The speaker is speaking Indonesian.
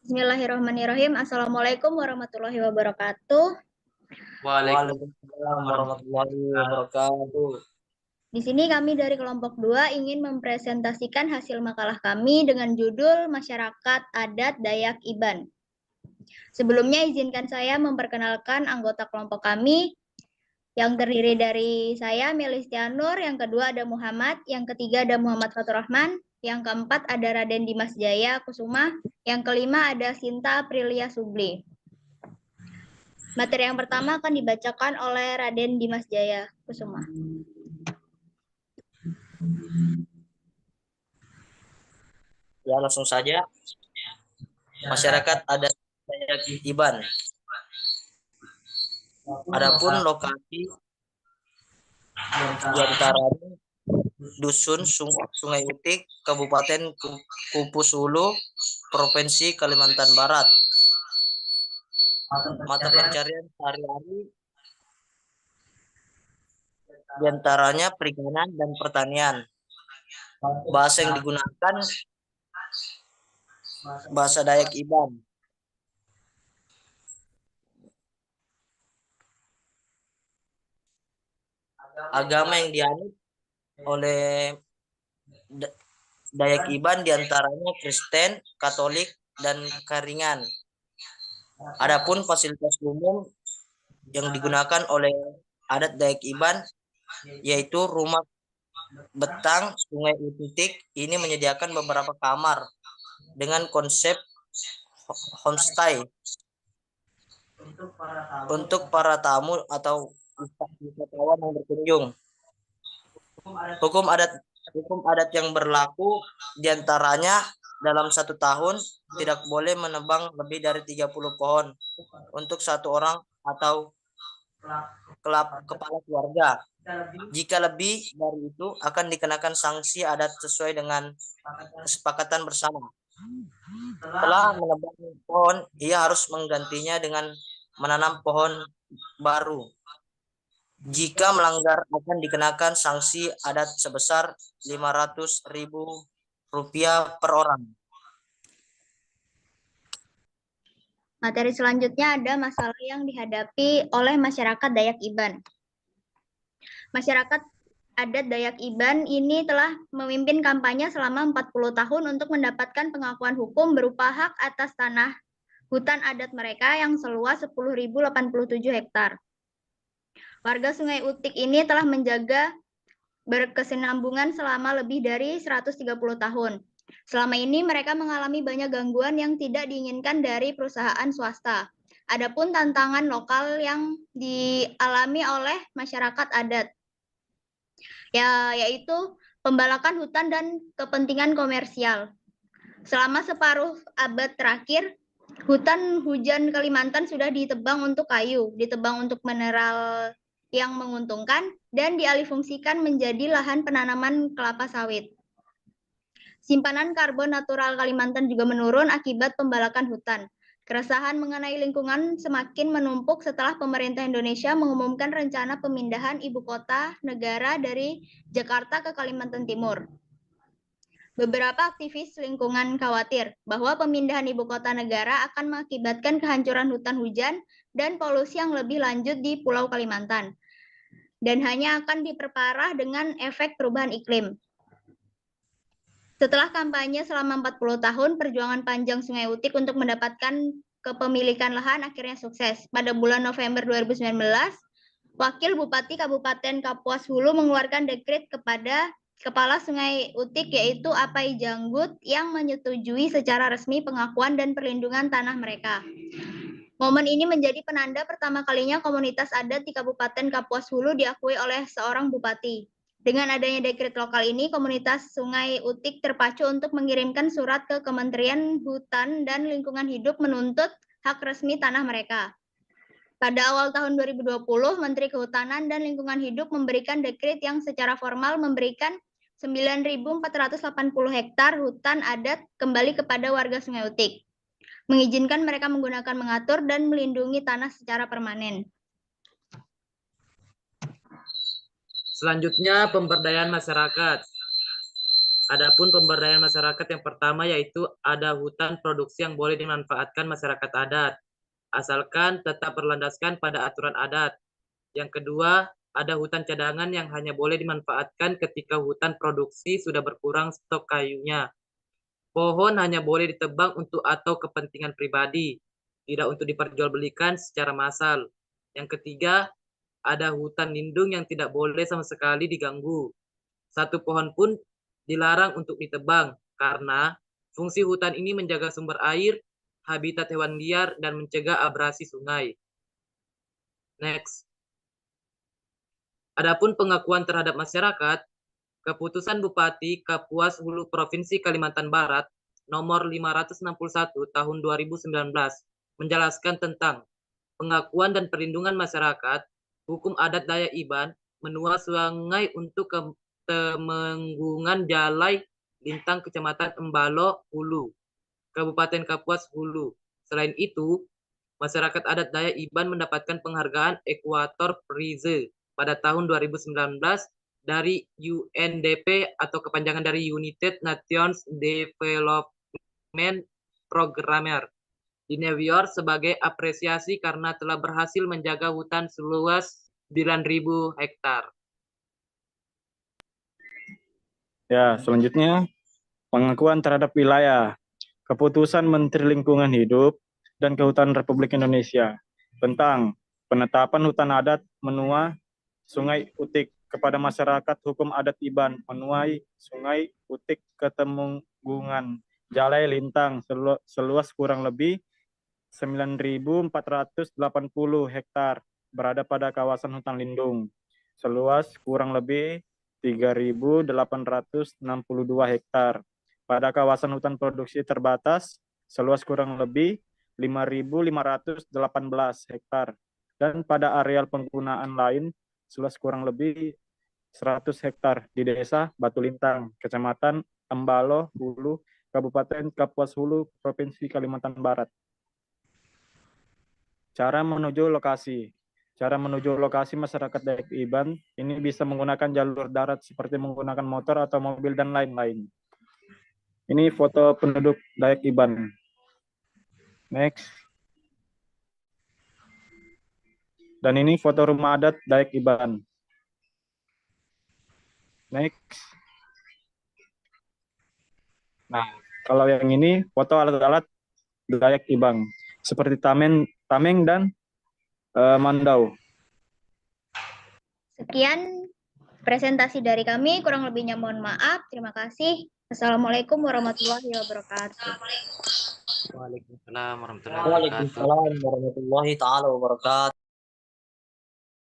Bismillahirrahmanirrahim. Assalamualaikum warahmatullahi wabarakatuh. Waalaikumsalam warahmatullahi wabarakatuh. Di sini kami dari kelompok 2 ingin mempresentasikan hasil makalah kami dengan judul Masyarakat Adat Dayak Iban. Sebelumnya izinkan saya memperkenalkan anggota kelompok kami yang terdiri dari saya Melistianur, yang kedua ada Muhammad, yang ketiga ada Muhammad Fatur Rahman, yang keempat ada Raden Dimas Jaya Kusuma, yang kelima ada Sinta Aprilia Subli. Materi yang pertama akan dibacakan oleh Raden Dimas Jaya Kusuma. Ya, langsung saja. Masyarakat adat Dayak Iban. Adapun lokasi diantaranya Dusun Sungai Utik, Kabupaten Kupu Sulu, Provinsi Kalimantan Barat. Mata pencarian sehari-hari diantaranya perikanan dan pertanian. Bahasa yang digunakan bahasa Dayak Iban. Agama yang dianut oleh Dayak Iban diantaranya Kristen, Katolik, dan Karingan. Adapun fasilitas umum yang digunakan oleh adat Dayak Iban yaitu rumah betang Sungai Utitik. Ini menyediakan beberapa kamar dengan konsep homestay untuk para tamu atau wisatawan yang berkunjung. Hukum adat yang berlaku diantaranya dalam 1 tahun tidak boleh menebang lebih dari 30 pohon untuk satu orang atau kepala keluarga. Jika lebih dari itu akan dikenakan sanksi adat sesuai dengan kesepakatan bersama. Setelah menebang pohon, ia harus menggantinya dengan menanam pohon baru. Jika melanggar akan dikenakan sanksi adat sebesar Rp500.000 per orang. Materi selanjutnya ada masalah yang dihadapi oleh masyarakat Dayak Iban. Masyarakat adat Dayak Iban ini telah memimpin kampanye selama 40 tahun untuk mendapatkan pengakuan hukum berupa hak atas tanah hutan adat mereka yang seluas 10.087 hektar. Warga Sungai Utik ini telah menjaga berkesinambungan selama lebih dari 130 tahun. Selama ini mereka mengalami banyak gangguan yang tidak diinginkan dari perusahaan swasta. Adapun tantangan lokal yang dialami oleh masyarakat adat, yaitu pembalakan hutan dan kepentingan komersial. Selama separuh abad terakhir, hutan hujan Kalimantan sudah ditebang untuk kayu, ditebang untuk mineral yang menguntungkan, dan dialihfungsikan menjadi lahan penanaman kelapa sawit. Simpanan karbon natural Kalimantan juga menurun akibat pembalakan hutan. Keresahan mengenai lingkungan semakin menumpuk setelah pemerintah Indonesia mengumumkan rencana pemindahan ibu kota negara dari Jakarta ke Kalimantan Timur. Beberapa aktivis lingkungan khawatir bahwa pemindahan ibu kota negara akan mengakibatkan kehancuran hutan hujan dan polusi yang lebih lanjut di Pulau Kalimantan, dan hanya akan diperparah dengan efek perubahan iklim. Setelah kampanye selama 40 tahun, perjuangan panjang Sungai Utik untuk mendapatkan kepemilikan lahan akhirnya sukses. Pada bulan November 2019, Wakil Bupati Kabupaten Kapuas Hulu mengeluarkan dekret kepada Kepala Sungai Utik yaitu Apai Janggut yang menyetujui secara resmi pengakuan dan perlindungan tanah mereka. Momen ini menjadi penanda pertama kalinya komunitas adat di Kabupaten Kapuas Hulu diakui oleh seorang bupati. Dengan adanya dekret lokal ini, komunitas Sungai Utik terpacu untuk mengirimkan surat ke Kementerian Hutan dan Lingkungan Hidup menuntut hak resmi tanah mereka. Pada awal tahun 2020, Menteri Kehutanan dan Lingkungan Hidup memberikan dekret yang secara formal memberikan 9.480 hektar hutan adat kembali kepada warga Sungai Utik, mengizinkan mereka menggunakan, mengatur, dan melindungi tanah secara permanen. Selanjutnya, pemberdayaan masyarakat. Adapun pemberdayaan masyarakat yang pertama yaitu ada hutan produksi yang boleh dimanfaatkan masyarakat adat, asalkan tetap berlandaskan pada aturan adat. Yang kedua, ada hutan cadangan yang hanya boleh dimanfaatkan ketika hutan produksi sudah berkurang stok kayunya. Pohon hanya boleh ditebang untuk atau kepentingan pribadi, tidak untuk diperjualbelikan secara massal. Yang ketiga, ada hutan lindung yang tidak boleh sama sekali diganggu. Satu pohon pun dilarang untuk ditebang karena fungsi hutan ini menjaga sumber air, habitat hewan liar, dan mencegah abrasi sungai. Next. Adapun pengakuan terhadap masyarakat, Keputusan Bupati Kapuas Hulu Provinsi Kalimantan Barat nomor 561 tahun 2019 menjelaskan tentang pengakuan dan perlindungan masyarakat, hukum adat Dayak Iban, menua sungai untuk Temenggungan Jalai Lintang Kecamatan Embalo Hulu, Kabupaten Kapuas Hulu. Selain itu, masyarakat adat Dayak Iban mendapatkan penghargaan Equator Prize pada tahun 2019 dari UNDP atau kepanjangan dari United Nations Development Programmer di New York sebagai apresiasi karena telah berhasil menjaga hutan seluas 9.000 hektar. Ya, selanjutnya pengakuan terhadap wilayah. Keputusan Menteri Lingkungan Hidup dan Kehutanan Republik Indonesia tentang penetapan hutan adat menua Sungai Utik kepada masyarakat hukum adat Iban menuai Sungai Utik Ketemenggungan Jalai Lintang seluas kurang lebih 9.480 hektar berada pada kawasan hutan lindung seluas kurang lebih 3.862 hektar pada kawasan hutan produksi terbatas seluas kurang lebih 5.518 hektar dan pada areal penggunaan lain seluas kurang lebih 100 hektar di desa Batu Lintang, Kecamatan Embalo Hulu, Kabupaten Kapuas Hulu, Provinsi Kalimantan Barat. Cara menuju lokasi. Cara menuju lokasi masyarakat Dayak Iban ini bisa menggunakan jalur darat seperti menggunakan motor atau mobil dan lain-lain. Ini foto penduduk Dayak Iban. Next. Dan ini foto rumah adat Dayak Iban. Next. Nah, kalau yang ini foto alat-alat Dayak Iban seperti tameng dan mandau. Sekian presentasi dari kami, kurang lebihnya mohon maaf. Terima kasih. Assalamualaikum warahmatullahi wabarakatuh. Waalaikumsalam warahmatullahi wabarakatuh. Waalaikumsalam warahmatullahi taala wabarakatuh.